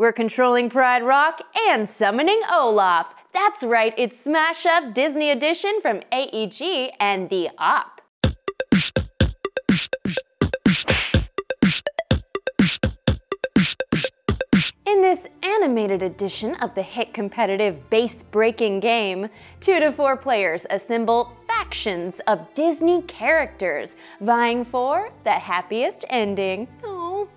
We're controlling Pride Rock and summoning Olaf. That's right, it's Smash Up Disney Edition from AEG and the Op. In this animated edition of the hit competitive base-breaking game, 2 to 4 players assemble factions of Disney characters, vying for the happiest ending. Aww.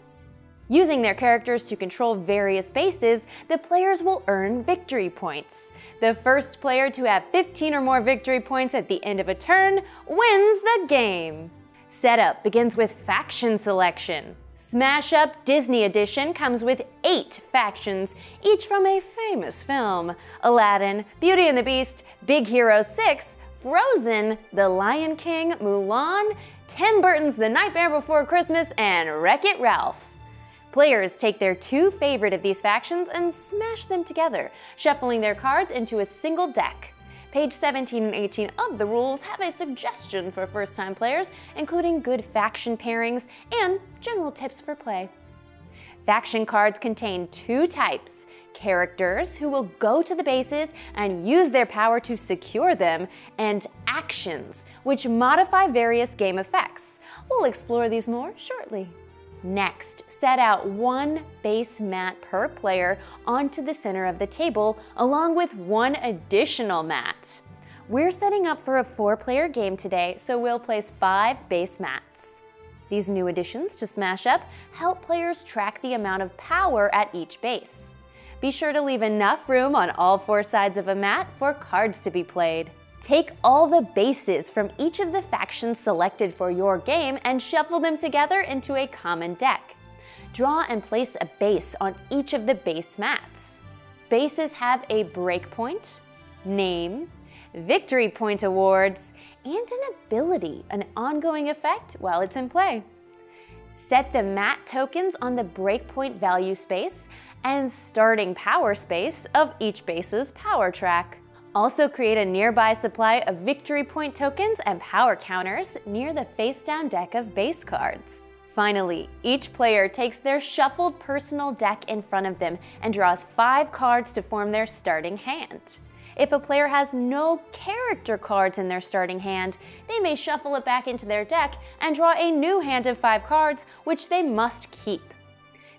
Using their characters to control various bases, the players will earn victory points. The first player to have 15 or more victory points at the end of a turn wins the game. Setup begins with faction selection. Smash Up Disney Edition comes with 8 factions, each from a famous film: Aladdin, Beauty and the Beast, Big Hero 6, Frozen, The Lion King, Mulan, Tim Burton's The Nightmare Before Christmas, and Wreck-It Ralph. Players take their 2 favorite of these factions and smash them together, shuffling their cards into a single deck. Page 17 and 18 of the rules have a suggestion for first-time players, including good faction pairings and general tips for play. Faction cards contain 2 types: characters, who will go to the bases and use their power to secure them, and actions, which modify various game effects. We'll explore these more shortly. Next, set out 1 base mat per player onto the center of the table, along with 1 additional mat. We're setting up for a 4-player game today, so we'll place 5 base mats. These new additions to Smash Up help players track the amount of power at each base. Be sure to leave enough room on all 4 sides of a mat for cards to be played. Take all the bases from each of the factions selected for your game and shuffle them together into a common deck. Draw and place a base on each of the base mats. Bases have a breakpoint, name, victory point awards, and an ability, an ongoing effect while it's in play. Set the mat tokens on the breakpoint value space and starting power space of each base's power track. Also create a nearby supply of victory point tokens and power counters near the face-down deck of base cards. Finally, each player takes their shuffled personal deck in front of them and draws 5 cards to form their starting hand. If a player has no character cards in their starting hand, they may shuffle it back into their deck and draw a new hand of 5 cards, which they must keep.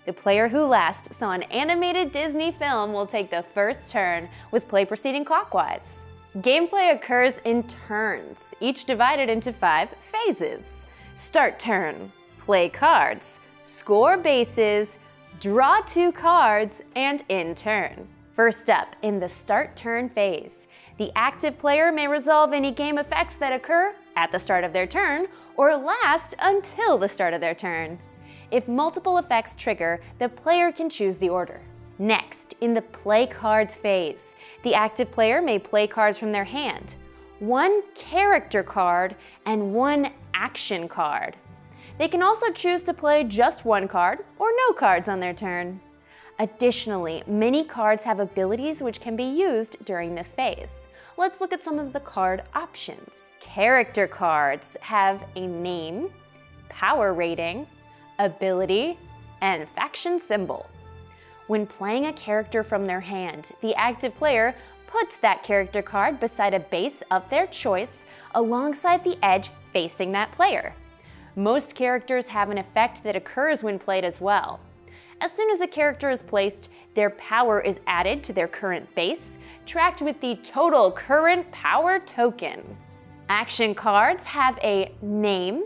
The player who last saw an animated Disney film will take the first turn, with play proceeding clockwise. Gameplay occurs in turns, each divided into 5 phases. Start turn, play cards, score bases, draw 2 cards, and end turn. First up, in the start turn phase, the active player may resolve any game effects that occur at the start of their turn or last until the start of their turn. If multiple effects trigger, the player can choose the order. Next, in the play cards phase, the active player may play cards from their hand, 1 character card and 1 action card. They can also choose to play just 1 card or no cards on their turn. Additionally, many cards have abilities which can be used during this phase. Let's look at some of the card options. Character cards have a name, power rating, ability, and faction symbol. When playing a character from their hand, the active player puts that character card beside a base of their choice alongside the edge facing that player. Most characters have an effect that occurs when played as well. As soon as a character is placed, their power is added to their current base, tracked with the total current power token. Action cards have a name,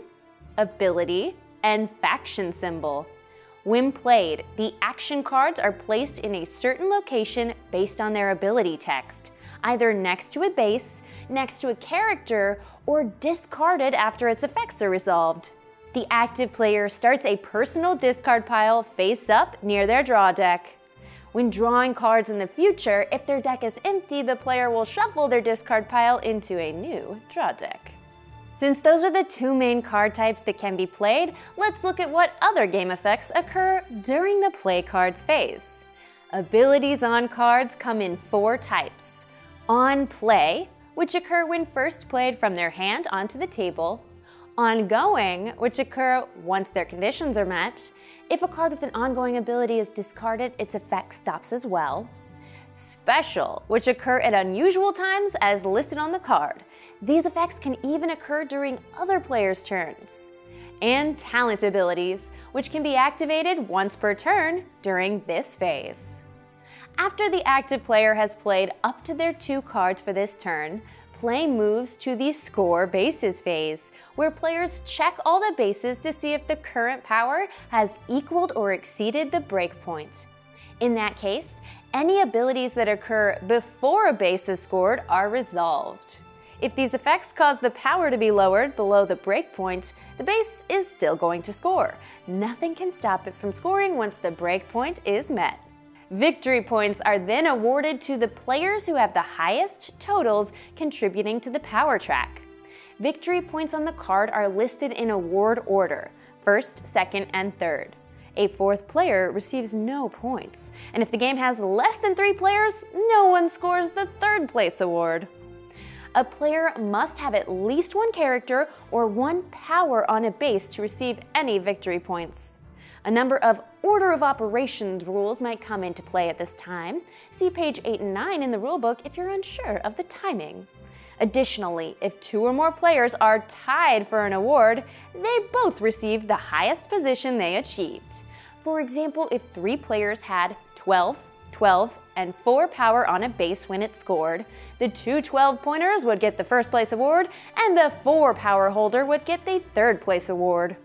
ability, and faction symbol. When played, the action cards are placed in a certain location based on their ability text, either next to a base, next to a character, or discarded after its effects are resolved. The active player starts a personal discard pile face up near their draw deck. When drawing cards in the future, if their deck is empty, the player will shuffle their discard pile into a new draw deck. Since those are the 2 main card types that can be played, let's look at what other game effects occur during the play cards phase. Abilities on cards come in 4 types. On play, which occur when first played from their hand onto the table. Ongoing, which occur once their conditions are met. If a card with an ongoing ability is discarded, its effect stops as well. Special, which occur at unusual times as listed on the card. These effects can even occur during other players' turns. And talent abilities, which can be activated once per turn during this phase. After the active player has played up to their 2 cards for this turn, play moves to the score bases phase, where players check all the bases to see if the current power has equaled or exceeded the breakpoint. In that case, any abilities that occur before a base is scored are resolved. If these effects cause the power to be lowered below the breakpoint, the base is still going to score. Nothing can stop it from scoring once the breakpoint is met. Victory points are then awarded to the players who have the highest totals contributing to the power track. Victory points on the card are listed in award order, 1st, 2nd, and 3rd. A 4th player receives no points, and if the game has less than 3 players, no one scores the 3rd place award. A player must have at least 1 character or 1 power on a base to receive any victory points. A number of order of operations rules might come into play at this time. See page 8 and 9 in the rulebook if you're unsure of the timing. Additionally, if 2 or more players are tied for an award, they both receive the highest position they achieved. For example, if 3 players had 12, 12, and 4 power on a base when it scored, the 2 12-pointers would get the 1st place award, and the 4 power holder would get the 3rd place award.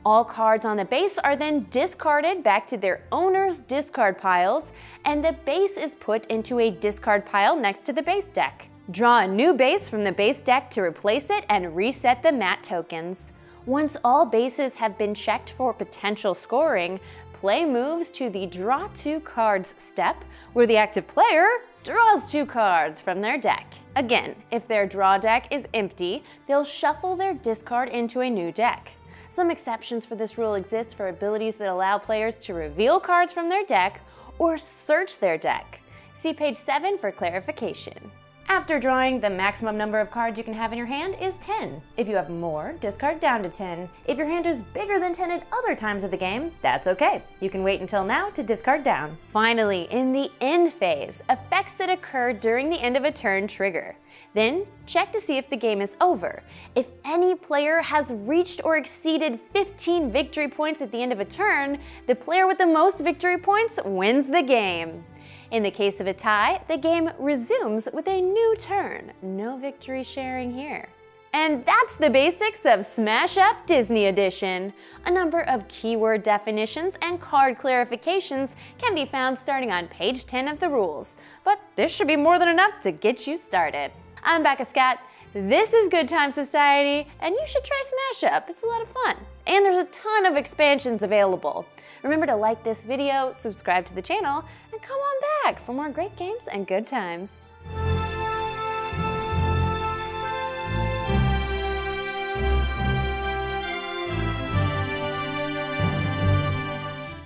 All cards on the base are then discarded back to their owner's discard piles, and the base is put into a discard pile next to the base deck. Draw a new base from the base deck to replace it and reset the mat tokens. Once all bases have been checked for potential scoring, play moves to the Draw 2 Cards step, where the active player draws 2 cards from their deck. Again, if their draw deck is empty, they'll shuffle their discard into a new deck. Some exceptions for this rule exist for abilities that allow players to reveal cards from their deck or search their deck. See page 7 for clarification. After drawing, the maximum number of cards you can have in your hand is 10. If you have more, discard down to 10. If your hand is bigger than 10 at other times of the game, that's okay. You can wait until now to discard down. Finally, in the end phase, effects that occur during the end of a turn trigger. Then, check to see if the game is over. If any player has reached or exceeded 15 victory points at the end of a turn, the player with the most victory points wins the game. In the case of a tie, the game resumes with a new turn. No victory sharing here. And that's the basics of Smash Up Disney Edition. A number of keyword definitions and card clarifications can be found starting on page 10 of the rules, but this should be more than enough to get you started. I'm Becca Scott. This is Good Time Society, and you should try Smash Up. It's a lot of fun. And there's a ton of expansions available. Remember to like this video, subscribe to the channel, and come on back for more great games and good times.